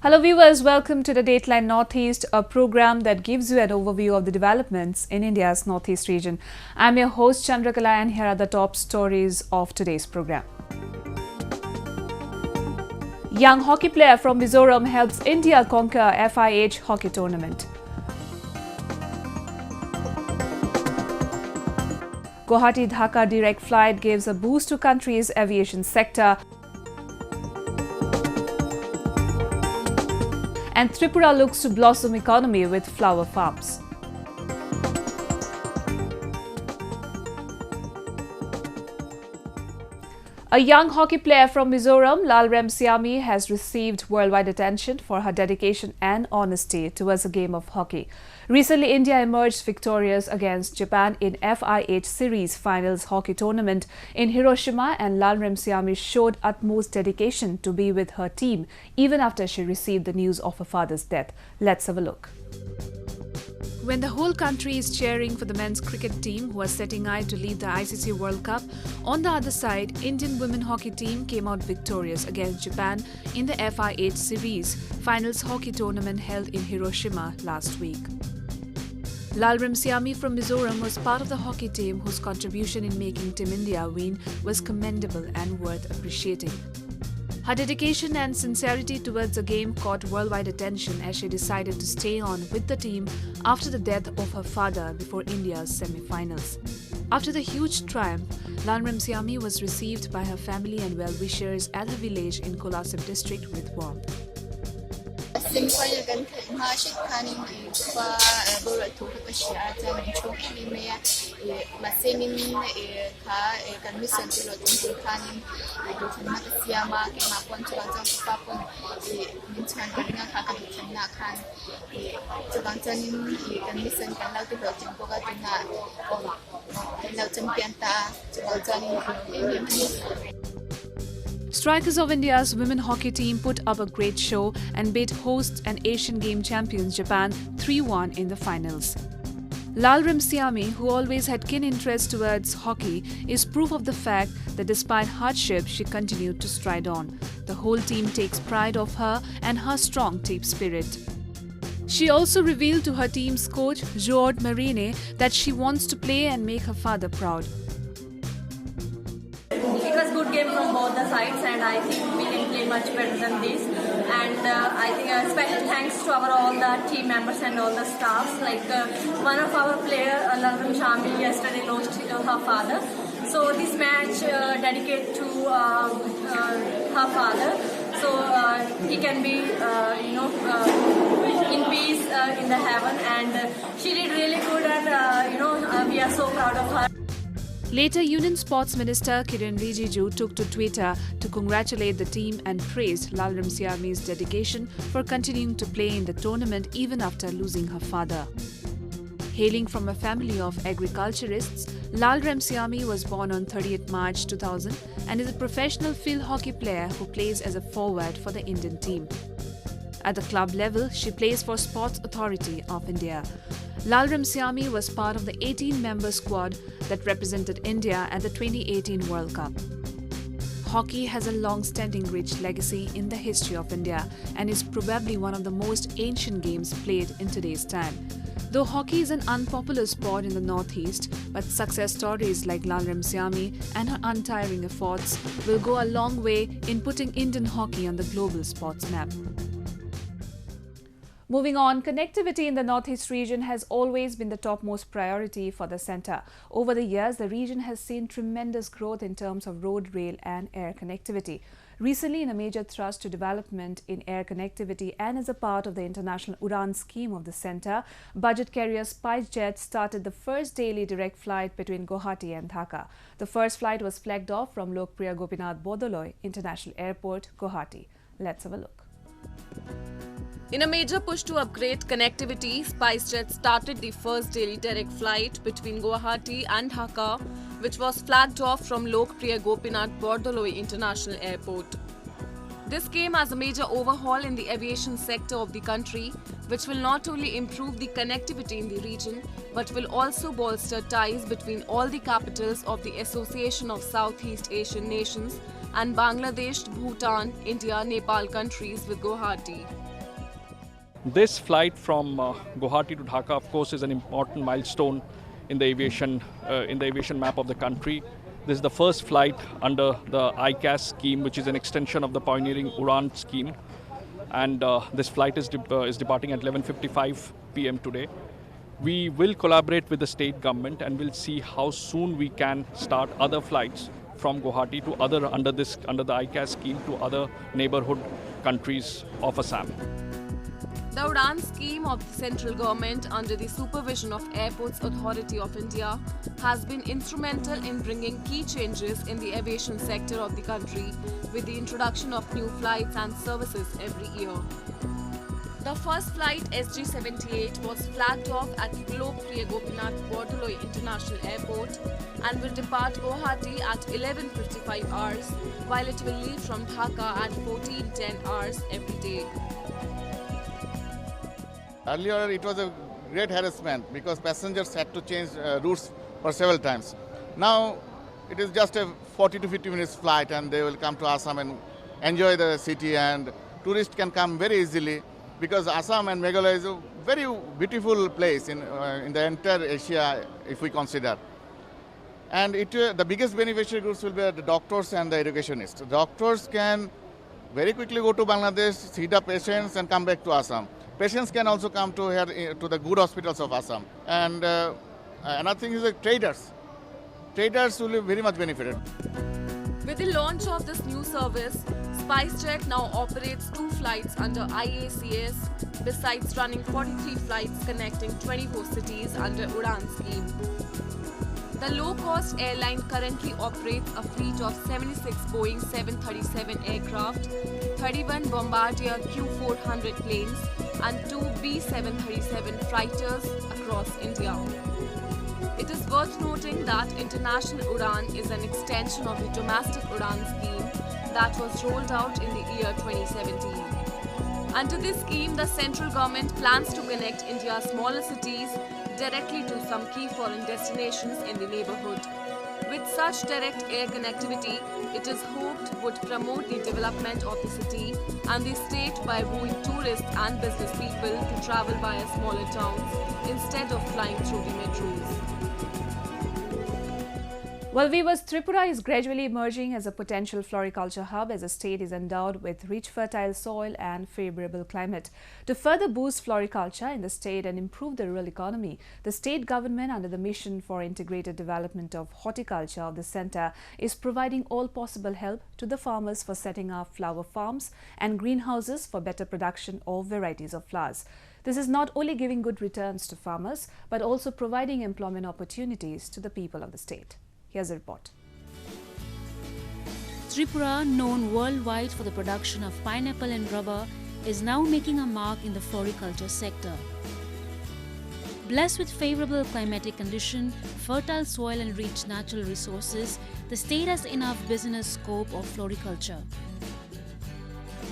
Hello viewers, welcome to the Dateline Northeast, a program that gives you an overview of the developments in India's Northeast region. I'm your host Chandrakala and here are the top stories of today's program. Young hockey player from Mizoram helps India conquer FIH hockey tournament. Guwahati-Dhaka direct flight gives a boost to country's aviation sector. And Tripura looks to blossom economy with flower farms. A young hockey player from Mizoram, Lalremsiami, has received worldwide attention for her dedication and honesty towards the game of hockey. Recently, India emerged victorious against Japan in FIH Series Finals hockey tournament in Hiroshima, and Lalremsiami showed utmost dedication to be with her team even after she received the news of her father's death. Let's have a look. When the whole country is cheering for the men's cricket team who are setting out to lead the ICC World Cup, on the other side, Indian women hockey team came out victorious against Japan in the FIH Series Finals hockey tournament held in Hiroshima last week. Lalremsiami from Mizoram was part of the hockey team whose contribution in making Team India win was commendable and worth appreciating. Her dedication and sincerity towards the game caught worldwide attention as she decided to stay on with the team after the death of her father before India's semi-finals. After the huge triumph, Lalremsiami was received by her family and well-wishers at her village in Kolasip district with warmth. Strikers of India's women hockey team put up a great show and beat hosts and Asian Game champions Japan 3-1 in the finals. Lalremsiami, who always had keen interest towards hockey, is proof of the fact that despite hardship, she continued to stride on. The whole team takes pride of her and her strong team spirit. She also revealed to her team's coach, Joad Marine, that she wants to play and make her father proud. It was good game from both the sides, and I think we can play much better than this. And I think a special thanks to all the team members and all the staffs. One of our player, Lalremsiami, yesterday lost her father. So this match dedicated to her father, so he can be, in peace in the heaven. And she did really good, and we are so proud of her. Later, Union Sports Minister Kiren Rijiju took to Twitter to congratulate the team and praised Lalremsiami's dedication for continuing to play in the tournament even after losing her father. Hailing from a family of agriculturists, Lalremsiami was born on 30th March 2000 and is a professional field hockey player who plays as a forward for the Indian team. At the club level, she plays for Sports Authority of India. Lalremsiami was part of the 18-member squad that represented India at the 2018 World Cup. Hockey has a long-standing rich legacy in the history of India and is probably one of the most ancient games played in today's time. Though hockey is an unpopular sport in the Northeast, but success stories like Lalremsiami and her untiring efforts will go a long way in putting Indian hockey on the global sports map. Moving on, connectivity in the Northeast region has always been the topmost priority for the centre. Over the years, the region has seen tremendous growth in terms of road, rail and air connectivity. Recently, in a major thrust to development in air connectivity and as a part of the international UDAN scheme of the centre, budget carrier SpiceJet started the first daily direct flight between Guwahati and Dhaka. The first flight was flagged off from Lokpriya Gopinath Bordoloi International Airport, Guwahati. Let's have a look. In a major push to upgrade connectivity, SpiceJet started the first daily direct flight between Guwahati and Dhaka, which was flagged off from Lokpriya Gopinath Bordoloi International Airport. This came as a major overhaul in the aviation sector of the country, which will not only improve the connectivity in the region, but will also bolster ties between all the capitals of the Association of Southeast Asian Nations and Bangladesh, Bhutan, India, Nepal countries with Guwahati. This flight from Guwahati to Dhaka, of course, is an important milestone in the aviation map of the country. This is the first flight under the ICAS scheme, which is an extension of the pioneering UDAN scheme. And this flight is departing at 11:55 p.m. today. We will collaborate with the state government and we'll see how soon we can start other flights from Guwahati to under the ICAS scheme to other neighborhood countries of Assam. The UDAN scheme of the central government under the supervision of Airports Authority of India has been instrumental in bringing key changes in the aviation sector of the country with the introduction of new flights and services every year. The first flight SG-78 was flagged off at Lokpriya Gopinath Bordoloi International Airport and will depart Guwahati at 11:55 hours, while it will leave from Dhaka at 14:10 hours every day. Earlier it was a great harassment because passengers had to change routes for several times. Now it is just a 40 to 50 minutes flight and they will come to Assam and enjoy the city, and tourists can come very easily because Assam and Meghalaya is a very beautiful place in the entire Asia if we consider. And the biggest beneficiary groups will be the doctors and the educationists. The doctors can very quickly go to Bangladesh, see the patients and come back to Assam. Patients can also come to here to the good hospitals of Assam. And another thing is the traders. Traders will be very much benefited. With the launch of this new service, SpiceJet now operates 2 flights under IACS, besides running 43 flights connecting 24 cities under UDAN scheme. The low-cost airline currently operates a fleet of 76 Boeing 737 aircraft, 31 Bombardier Q400 planes, and 2 B737 freighters across India. It is worth noting that International UDAN is an extension of the domestic UDAN scheme that was rolled out in the year 2017. Under this scheme, the central government plans to connect India's smaller cities directly to some key foreign destinations in the neighborhood. With such direct air connectivity, it is hoped would promote the development of the city and the state by wooing tourists and business people to travel via smaller towns instead of flying through the metros. Well, viewers, Tripura is gradually emerging as a potential floriculture hub as the state is endowed with rich fertile soil and favourable climate. To further boost floriculture in the state and improve the rural economy, the state government, under the mission for integrated development of horticulture of the centre, is providing all possible help to the farmers for setting up flower farms and greenhouses for better production of varieties of flowers. This is not only giving good returns to farmers, but also providing employment opportunities to the people of the state. Here's a report. Tripura, known worldwide for the production of pineapple and rubber, is now making a mark in the floriculture sector. Blessed with favourable climatic condition, fertile soil and rich natural resources, the state has enough business scope of floriculture.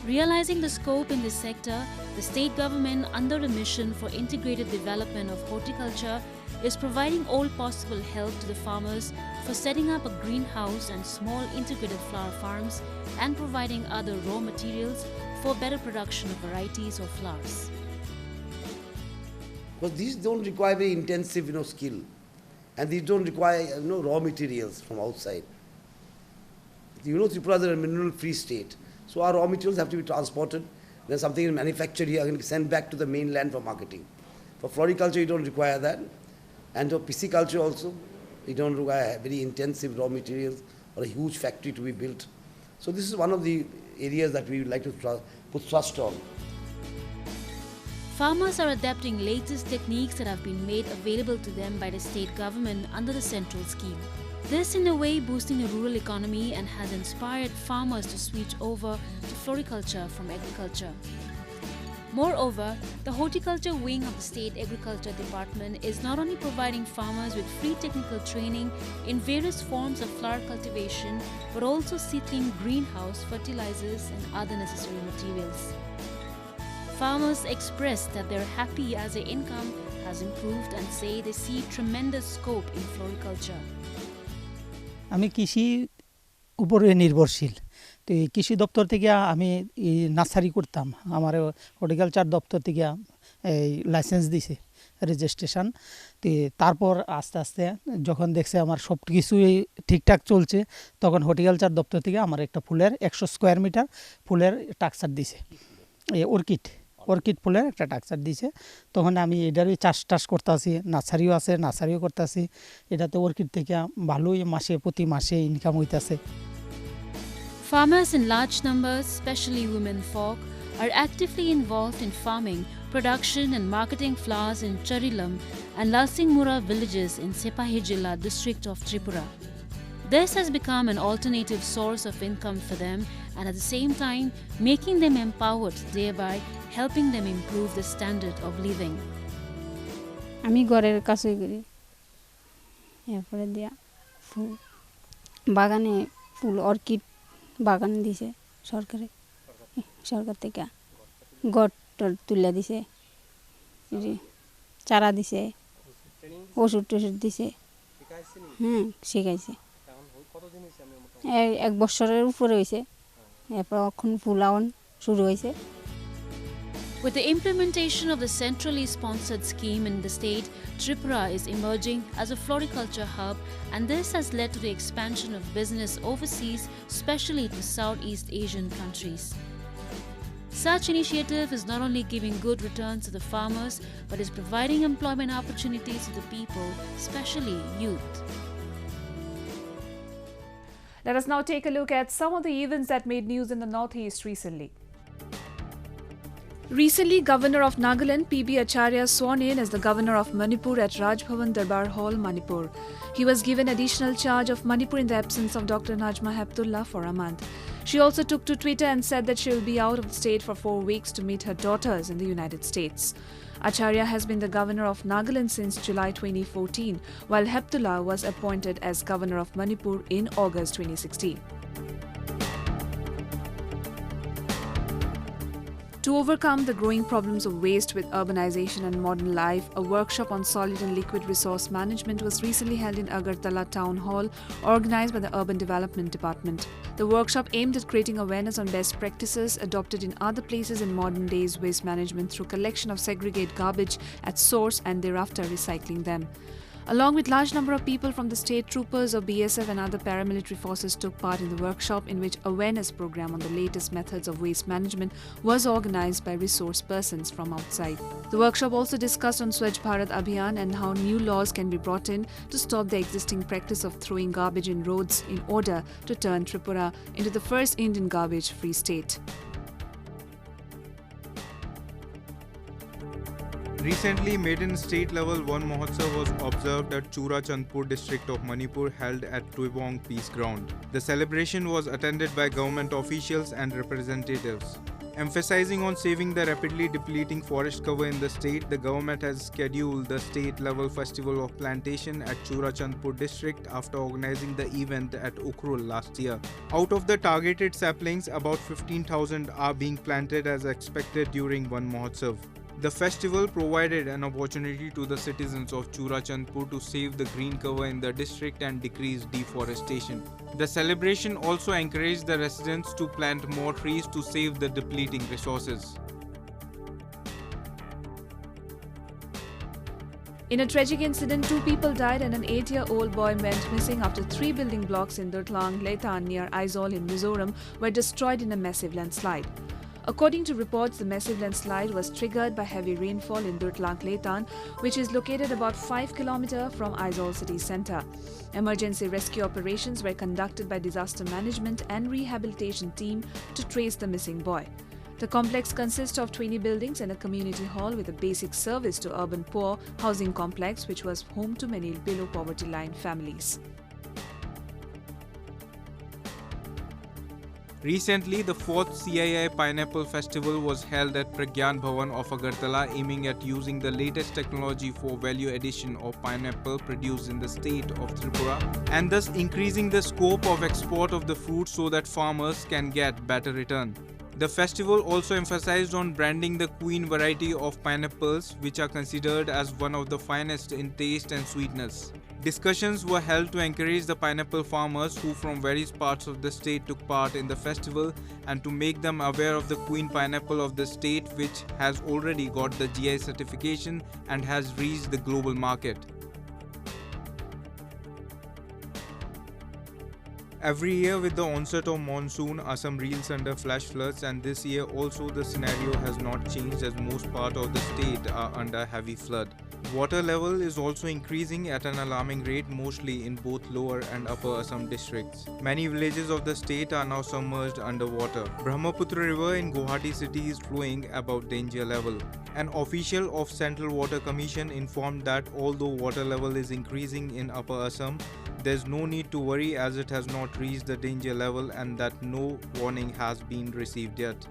Realizing the scope in this sector, the state government, under the mission for integrated development of horticulture, is providing all possible help to the farmers for setting up a greenhouse and small integrated flower farms and providing other raw materials for better production of varieties of flowers. Because these don't require very intensive skill, and these don't require raw materials from outside. Tripura is a mineral-free state, so our raw materials have to be transported. When something is manufactured here, and sent back to the mainland for marketing. For floriculture, you don't require that. And for pisciculture also, you don't require very intensive raw materials or a huge factory to be built. So this is one of the areas that we would like to put thrust on. Farmers are adapting latest techniques that have been made available to them by the state government under the central scheme. This in a way boosting the rural economy and has inspired farmers to switch over to floriculture from agriculture. Moreover, the horticulture wing of the State Agriculture Department is not only providing farmers with free technical training in various forms of flower cultivation, but also seedling greenhouse, fertilizers and other necessary materials. Farmers express that they're happy as their income has improved and say they see tremendous scope in floriculture. আমি কৃষি উপরে নির্ভরশীল তো এই কৃষি দপ্তর থেকে আমি নার্সারি করতাম, আমার হর্টিকালচার দপ্তর থেকে এই লাইসেন্স দিছে রেজিস্ট্রেশন। তো তারপর আস্তে আস্তে যখন দেখছে আমার সব কিছুই ঠিকঠাক চলছে, তখন হর্টিকালচার দপ্তর থেকে আমার একটা ফুলের 100 স্কোয়ার মিটার ফুলের টাকচার দিছে, এই অর্কিড ফুলের একটা টাকচার দিছে। তখন আমি এটারই চাষ করতেছি, নার্সারিও আছে, নার্সারিও করতেছি। এটাতে অর্কিড থেকে ভালোই প্রতি মাসে ইনকাম হইতেছে। Farmers in large numbers, especially women folk, are actively involved in farming, production and marketing flowers in Charilam and Lalsingmura villages in Sepahijilla district of Tripura. This has become an alternative source of income for them and at the same time making them empowered, thereby helping them improve the standard of living. আমি ঘরের কাজই করি, এরপরে দিয়া ফুল বাগানে ফুল orchid বাগান দিছে সরকার থেকে, গড় তুলে দিছে, চারা দিছে, ওষুধ টষুধ দিছে, শিখাইছে। 1 বছরের উপরে হয়েছে, এরপর এখন ফুলাওন শুরু হয়েছে। With the implementation of the centrally sponsored scheme in the state, Tripura is emerging as a floriculture hub, and this has led to the expansion of business overseas, especially to Southeast Asian countries. Such initiative is not only giving good returns to the farmers, but is providing employment opportunities to the people, especially youth. Let us now take a look at some of the events that made news in the Northeast recently. Recently, Governor of Nagaland P.B. Acharya sworn in as the Governor of Manipur at Raj Bhavan Darbar Hall, Manipur. He was given additional charge of Manipur in the absence of Dr. Najma Heptullah for a month. She also took to Twitter and said that she will be out of the state for 4 weeks to meet her daughters in the United States. Acharya has been the Governor of Nagaland since July 2014, while Heptullah was appointed as Governor of Manipur in August 2016. To overcome the growing problems of waste with urbanization and modern life, a workshop on solid and liquid resource management was recently held in Agartala Town Hall, organized by the Urban Development Department. The workshop aimed at creating awareness on best practices adopted in other places in modern days waste management through collection of segregated garbage at source and thereafter recycling them. Along with large number of people from the state, troopers of BSF and other paramilitary forces took part in the workshop, in which awareness program on the latest methods of waste management was organized by resource persons from outside. The workshop also discussed on Swachh Bharat Abhiyan and how new laws can be brought in to stop the existing practice of throwing garbage in roads in order to turn Tripura into the first Indian garbage-free state. Recently, maiden state level Van Mahotsav was observed at Churachandpur district of Manipur, held at Tuibong Peace Ground. The celebration was attended by government officials and representatives. Emphasizing on saving the rapidly depleting forest cover in the state, the government has scheduled the state-level festival of plantation at Churachandpur district after organizing the event at Ukhrul last year. Out of the targeted saplings, about 15,000 are being planted as expected during Van Mahotsav. The festival provided an opportunity to the citizens of Churachandpur to save the green cover in the district and decrease deforestation. The celebration also encouraged the residents to plant more trees to save the depleting resources. In a tragic incident, 2 people died and an 8-year-old boy went missing after 3 building blocks in Durtlang Letan near Aizawl in Mizoram were destroyed in a massive landslide. According to reports, the massive landslide was triggered by heavy rainfall in Durtlang Letan, which is located about 5 km from Aizawl city centre. Emergency rescue operations were conducted by disaster management and rehabilitation team to trace the missing boy. The complex consists of 20 buildings and a community hall with a basic service to urban poor housing complex, which was home to many below poverty line families. Recently, the 4th CII Pineapple Festival was held at Pragyan Bhavan of Agartala, aiming at using the latest technology for value addition of pineapple produced in the state of Tripura, and thus increasing the scope of export of the fruit so that farmers can get better return. The festival also emphasized on branding the queen variety of pineapples, which are considered as one of the finest in taste and sweetness. Discussions were held to encourage the pineapple farmers who from various parts of the state took part in the festival and to make them aware of the queen pineapple of the state, which has already got the GI certification and has reached the global market. Every year with the onset of monsoon, Assam reels under flash floods, and this year also the scenario has not changed as most part of the state are under heavy flood. Water level is also increasing at an alarming rate, mostly in both lower and upper Assam districts. Many villages of the state are now submerged underwater. Brahmaputra river in Guwahati city is flowing above danger level. An official of Central Water Commission informed that although water level is increasing in upper Assam, there is no need to worry as it has not reached the danger level and that no warning has been received yet.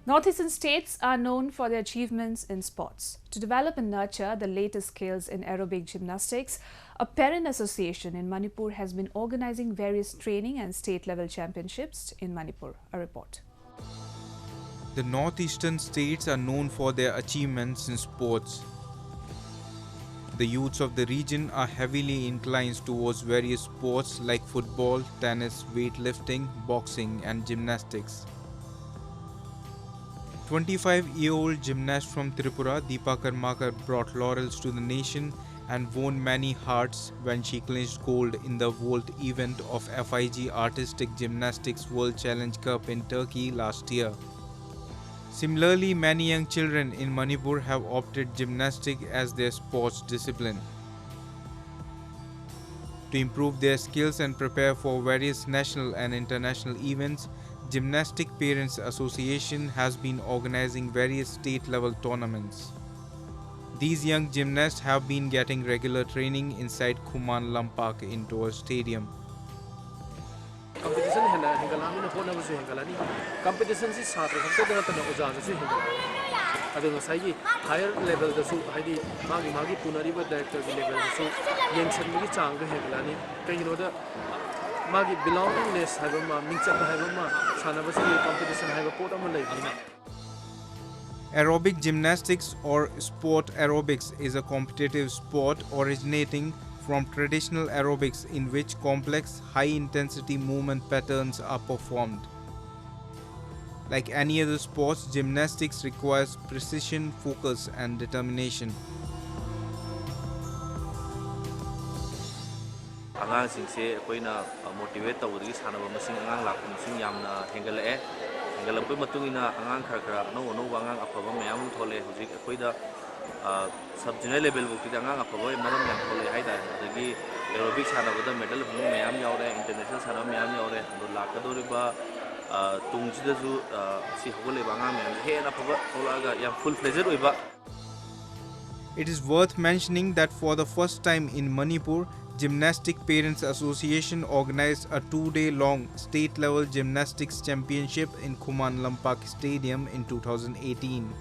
Northeastern states are known for their achievements in sports. To develop and nurture the latest skills in aerobic gymnastics, a parent association in Manipur has been organizing various training and state-level championships in Manipur. A report. The northeastern states are known for their achievements in sports. The youths of the region are heavily inclined towards various sports like football, tennis, weightlifting, boxing and gymnastics. 25-year-old gymnast from Tripura, Deepa Karmakar, brought laurels to the nation and won many hearts when she clinched gold in the vault event of FIG Artistic Gymnastics World Challenge Cup in Turkey last year. Similarly, many young children in Manipur have opted gymnastics as their sports discipline. To improve their skills and prepare for various national and international events, Gymnastic Parents Association has been organizing various state-level tournaments. These young gymnasts have been getting regular training inside Kuman Lampak Indoor Stadium. Competition competition is higher level director magi belongingness competition Aerobic gymnastics or sport aerobics is a competitive sport originating from traditional aerobics in which complex high-intensity movement patterns are performed. Like any other sports, gymnastics requires precision, focus and determination. Angangsingse akoina motivate tawdagi sanaba masing angang lakpum masing yamna hengalae hengalapoi matungina angang khara no angang afaba mayam thole hujik akoida sub junior level bukti angang afaba maram yam thole haida adagi aerobic sanabada medal bung mayam yaure international sanaba mayam yaure ado lakadoriba tungjidazu si hogole banga mayam he na afaba tholaga yam full fledged oiba. It is worth mentioning that for the first time in Manipur, Gymnastic Parents Association organized a 2-day-long state-level gymnastics championship in Kuman Lampak Stadium in 2018.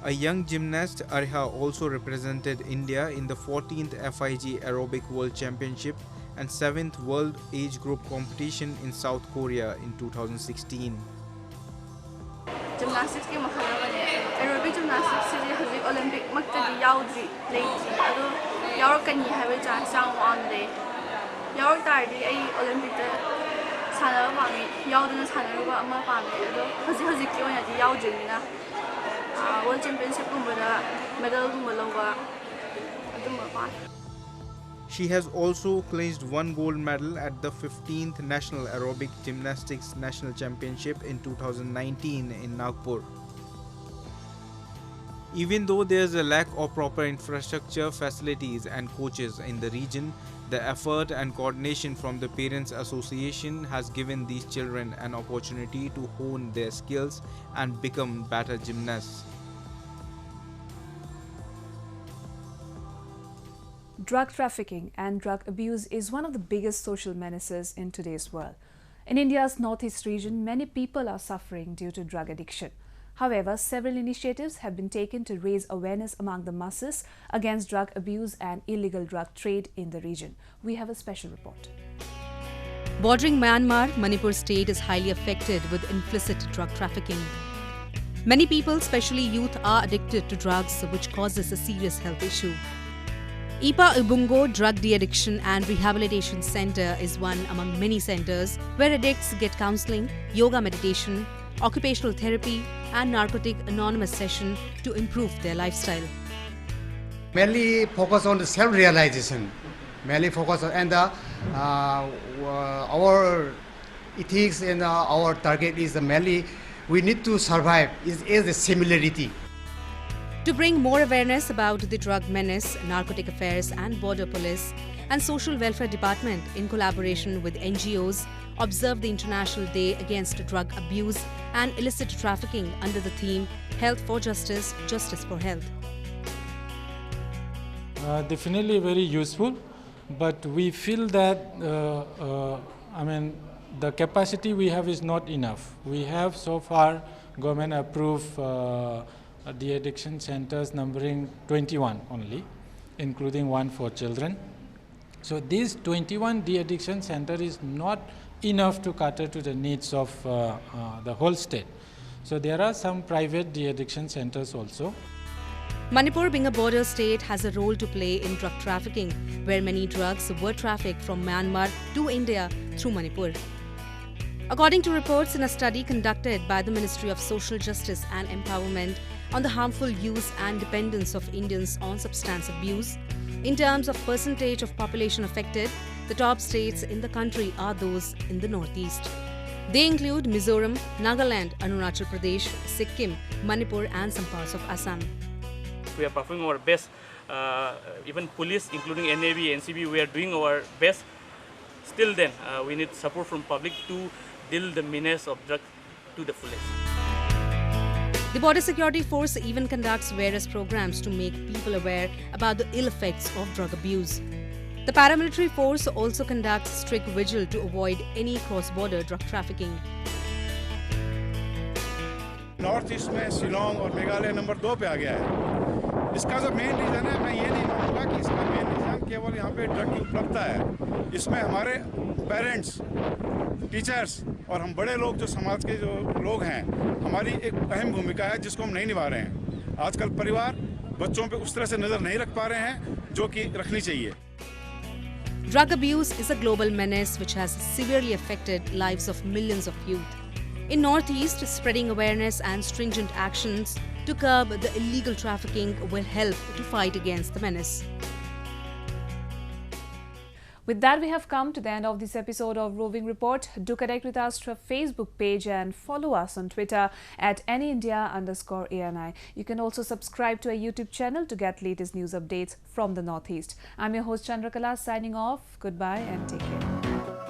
A young gymnast, Ariha, also represented India in the 14th FIG Aerobic World Championship and 7th World Age Group Competition in South Korea in 2016. Gymnastics ke aerobic gymnastics is Olympic maktadi yaudri late ado yaurkani have chance on day yaur tardi ai Olympic sana pami yaudna sana ba ama pami ado haji ki oya di yaudrina world championship gumba medal gumba lawa aduma pa. She has also clinched one gold medal at the 15th National Aerobic Gymnastics National Championship in 2019 in Nagpur. Even though there is a lack of proper infrastructure, facilities and coaches in the region, the effort and coordination from the Parents Association has given these children an opportunity to hone their skills and become better gymnasts. Drug trafficking and drug abuse is one of the biggest social menaces in today's world. In India's northeast region, many people are suffering due to drug addiction. However, several initiatives have been taken to raise awareness among the masses against drug abuse and illegal drug trade in the region. We have a special report. Bordering Myanmar, Manipur state is highly affected with implicit drug trafficking. Many people, especially youth, are addicted to drugs, which causes a serious health issue. Ipa Ubungo Drug De-Addiction and Rehabilitation Center is one among many centers where addicts get counseling, yoga meditation, occupational therapy and narcotic anonymous session to improve their lifestyle. Mainly focus on the self-realization, mainly focus on, and our ethics and our target is mainly we need to survive is a similarity. To bring more awareness about the drug menace, Narcotic Affairs and Border Police and Social Welfare Department in collaboration with NGOs observed the International Day Against Drug Abuse and Illicit Trafficking under the theme Health for Justice, Justice for Health. Definitely very useful, but we feel that the capacity we have is not enough. We have so far government approved de-addiction centers numbering 21 only, including one for children. So these 21 de-addiction center is not enough to cater to the needs of the whole state. So there are some private de-addiction centers also. Manipur, being a border state, has a role to play in drug trafficking, where many drugs were trafficked from Myanmar to India through Manipur. According to reports in a study conducted by the Ministry of Social Justice and Empowerment on the harmful use and dependence of Indians on substance abuse, in terms of percentage of population affected, the top states in the country are those in the northeast. They include Mizoram, Nagaland, Arunachal Pradesh, Sikkim, Manipur and some parts of Assam. We are performing our best. Even police, including NAV, NCB, we are doing our best. Still then, we need support from public to deal the menace of drug to the fullest. The Border Security Force even conducts various programs to make people aware about the ill effects of drug abuse. The paramilitary force also conducts strict vigil to avoid any cross-border drug trafficking. North east में शिलोंग और Meghalaya number 2 पे आ गया है। इसका जो main reason है, मैं ये नहीं मानूंगा कि इसका मेन रीज़न केवल यहाँ पे ड्रग की उपलब्धता है। इसमें हमारे पेरेंट्स, टीचर्स और हम बड़े लोग जो समाज के जो लोग हैं, हमारी एक अहम भूमिका है जिसको हम नहीं निभा रहे हैं। आजकल परिवार बच्चों पे उस तरह से नज़र नहीं रख पा रहे हैं जो कि रखनी चाहिए। Drug abuse is a global menace which has severely affected lives of millions of youth. In Northeast, spreading awareness and stringent actions to curb the illegal trafficking will help to fight against the menace. With that, we have come to the end of this episode of Roving Report. Do connect with us through our Facebook page and follow us on Twitter at AnyIndia_ANI. You can also subscribe to our YouTube channel to get latest news updates from the Northeast. I'm your host Chandrakala signing off. Goodbye and take care.